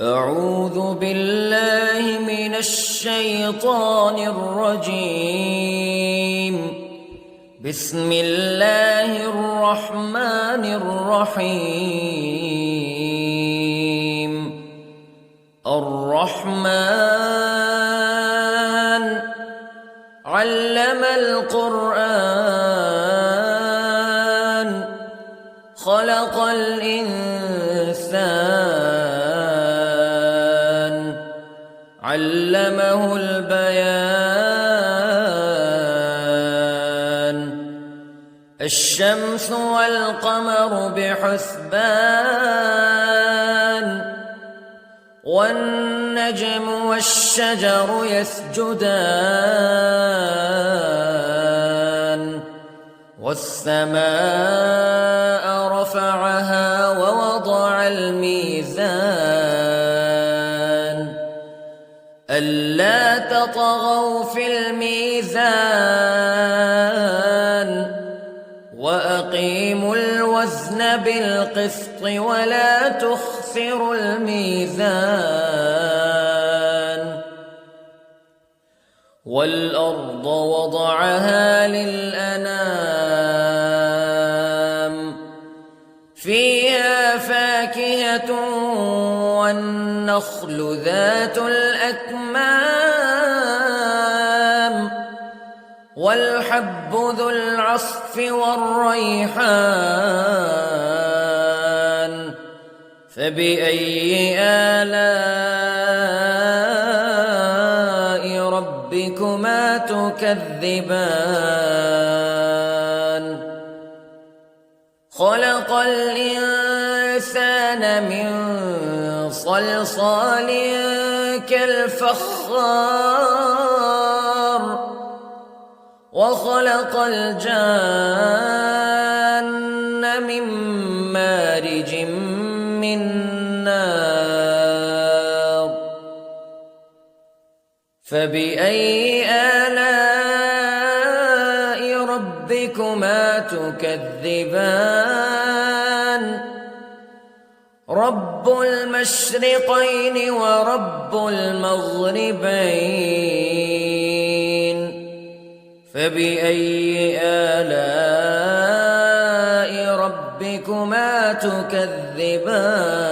أعوذ بالله من الشيطان الرجيم. بسم الله الرحمن الرحيم. الرحمن علم القرآن خلق الإنسان علمه البيان. الشمس والقمر بحسبان والنجم والشجر يسجدان والسماء رفعها ووضع الميزان ألا تطغوا في الميزان وأقيموا الوزن بالقسط ولا تخسروا الميزان. والأرض وضعها للأنام فيها فاكهة والنخل ذات الأكمام والحب ذو العصف والريحان فبأي آلاء ربكما تكذبان. خلق الإنسان من صلصال كالفخار وخلق الجان من مارج من نار فبأي آلاء ربكما تكذبان. رب المشرقين ورب المغربين فبأي آلاء ربكما تكذبان.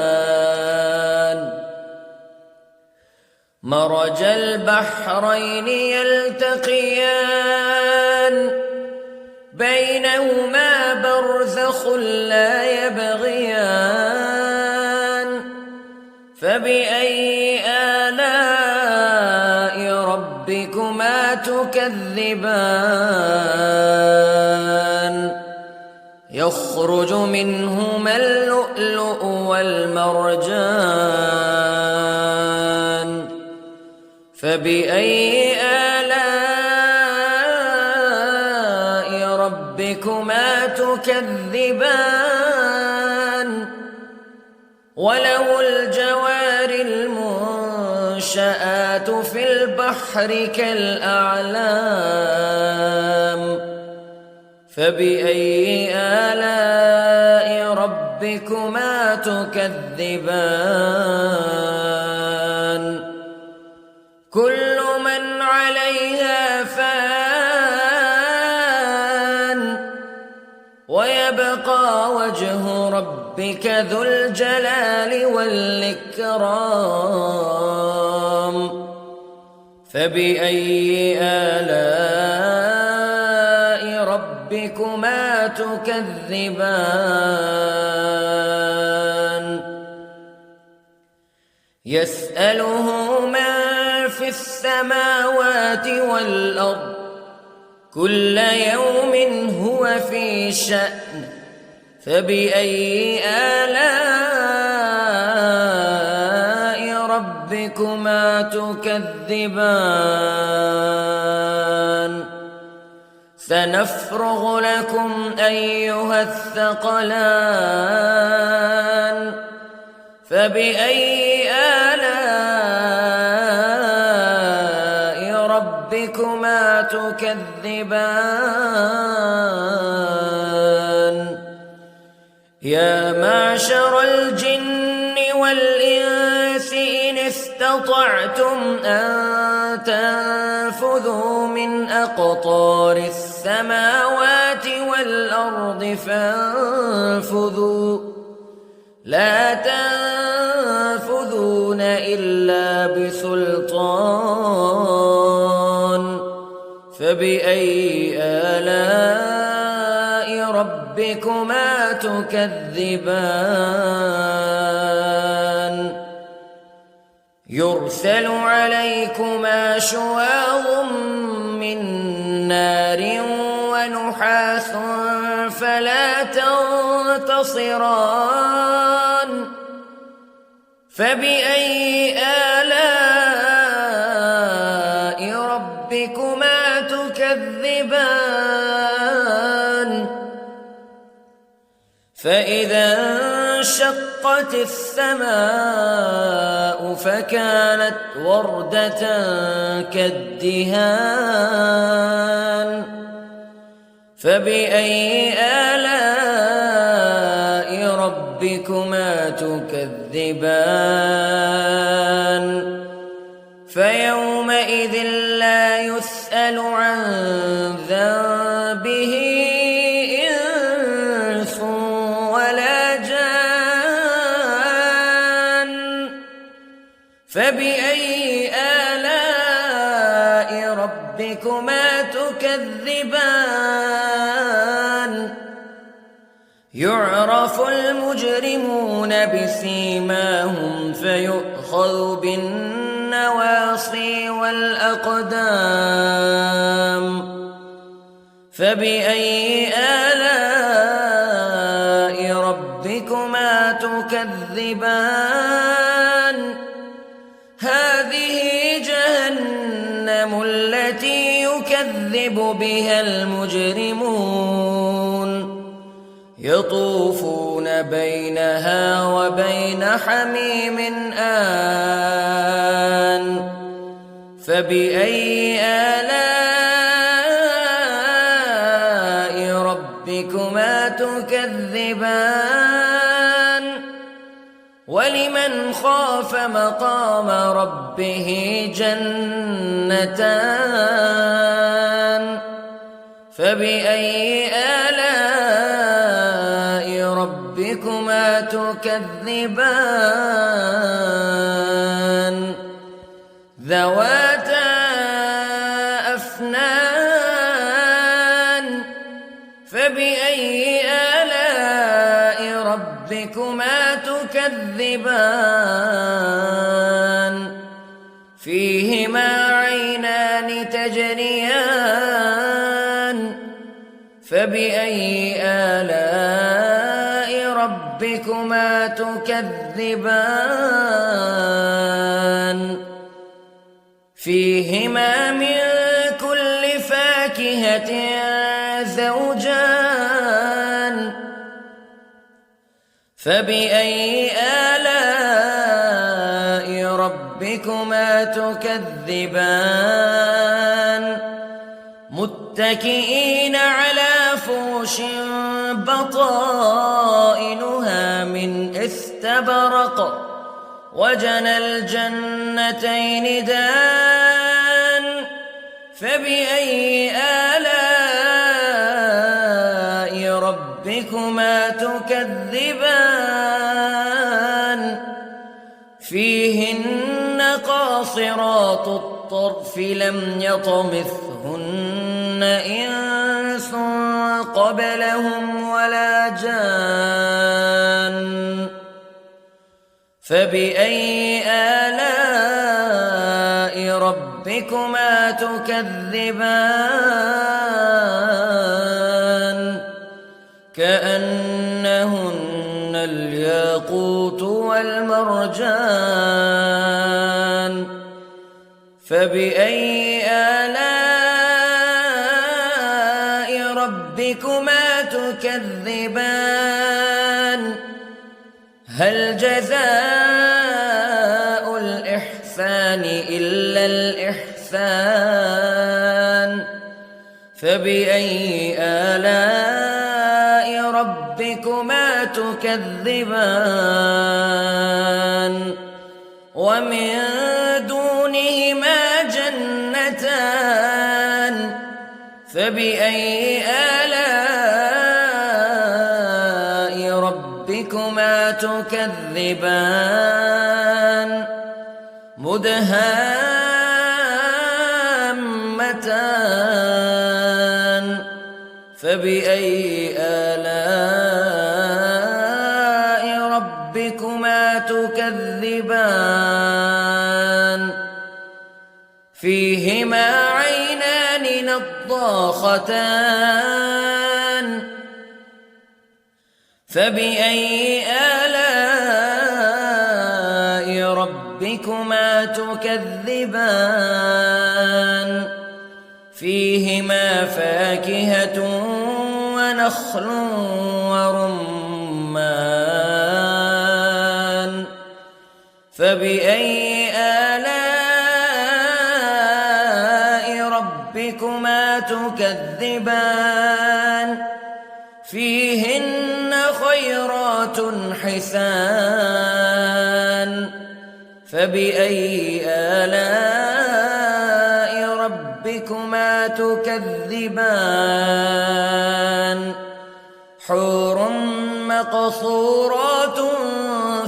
مرج البحرين يلتقيان بينهما برزخ لا يبغيان فبأي آلاء ربكما تكذبان. يخرج منهما اللؤلؤ والمرجان فبأي آلاء ربكما تكذبان. وله الجوار المنشآت في البحر كالأعلام فبأي آلاء ربكما تكذبان. كل من عليها فان ويبقى وجه ربك ذو الجلال والإكرام فبأي آلاء ربكما تكذبان. يسأله من في السماوات والأرض كل يوم هو في شأن فبأي آلاء ربكما تكذبان. سنفرغ لكم أيها الثقلان فبأي آلاء ربكما تكذبان. يا معشر الجن والإنس استطعتم أن تنفذوا من أقطار السماوات والأرض فانفذوا لا تنفذون إلا بسلطان فبأي آلاء ربكما تكذبان يرسل عليكما شواظ من نار ونحاس فلا تنتصران فبأي آلاء ربكما تكذبان فإذا انشقت السماء فكانت وردة كالدهان فبأي آلاء ربكما تكذبان فيومئذ لا يسأل عن ذنبه إنس ولا جان فبأي آلاء ربكما تكذبان يعرف المجرمون بسيماهم فيؤخذ بالنواصي والأقدام فبأي آلاء ربكما تكذبان هذه جهنم التي يكذب بها المجرمون يطوفون بينها وبين حميم آن فبأي آلاء ربكما تكذبان ولمن خاف مقام ربه جنتان فبأي آلاء ربكما تكذبان ذواتا أفنان فبأي آلاء ربكما تكذبان فيهما عينان تجريان فبأي آلاء ربكما تكذبان فيهما من كل فاكهة زوجان فبأي آلاء ربكما تكذبان متكئين على فرش بطائنها من استبرق وجنى الجنتين دان فبأي آلاء ربكما تكذبان فيهن قاصرات الطرف لم يطمثهن إنس قبلهم ولا جان فبأي آلاء ربكما تكذبان كأنهن الياقوت والمرجان فبأي آلاء ربكما تكذبان هل جزاء الإحسان إلا الإحسان فبأي آلاء ربكما تكذبان ومن دونهما جنتان فبأي آلاء ربكما تكذبان مدهامتان فبأي آلاء ربكما تكذبان فيهما عينان نضاختان فبأي آلاء ربكما تكذبان فيهما فاكهة ونخل ورمان فبأي آلاء ربكما تكذبان فيهن خيرات حسان فبأي آلاء ربكما تكذبان حور مقصورات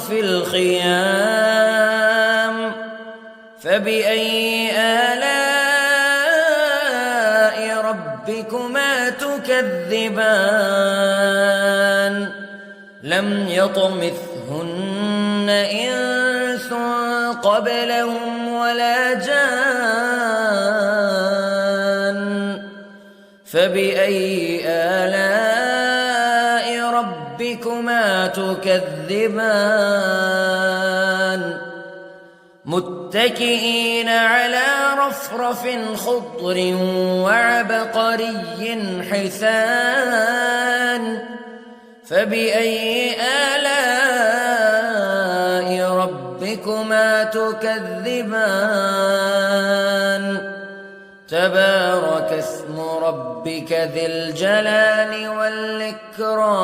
في الخيام فبأي آلاء ربكما تكذبان لم يطمثهن إنس قبلهم ولا جان فبأي آلاء ربكما تكذبان متكئين على رفرف خضر وعبقري حسان فبأي آلاء ربكما تكذبان تبارك اسم ربك ذي الجلال والإكرام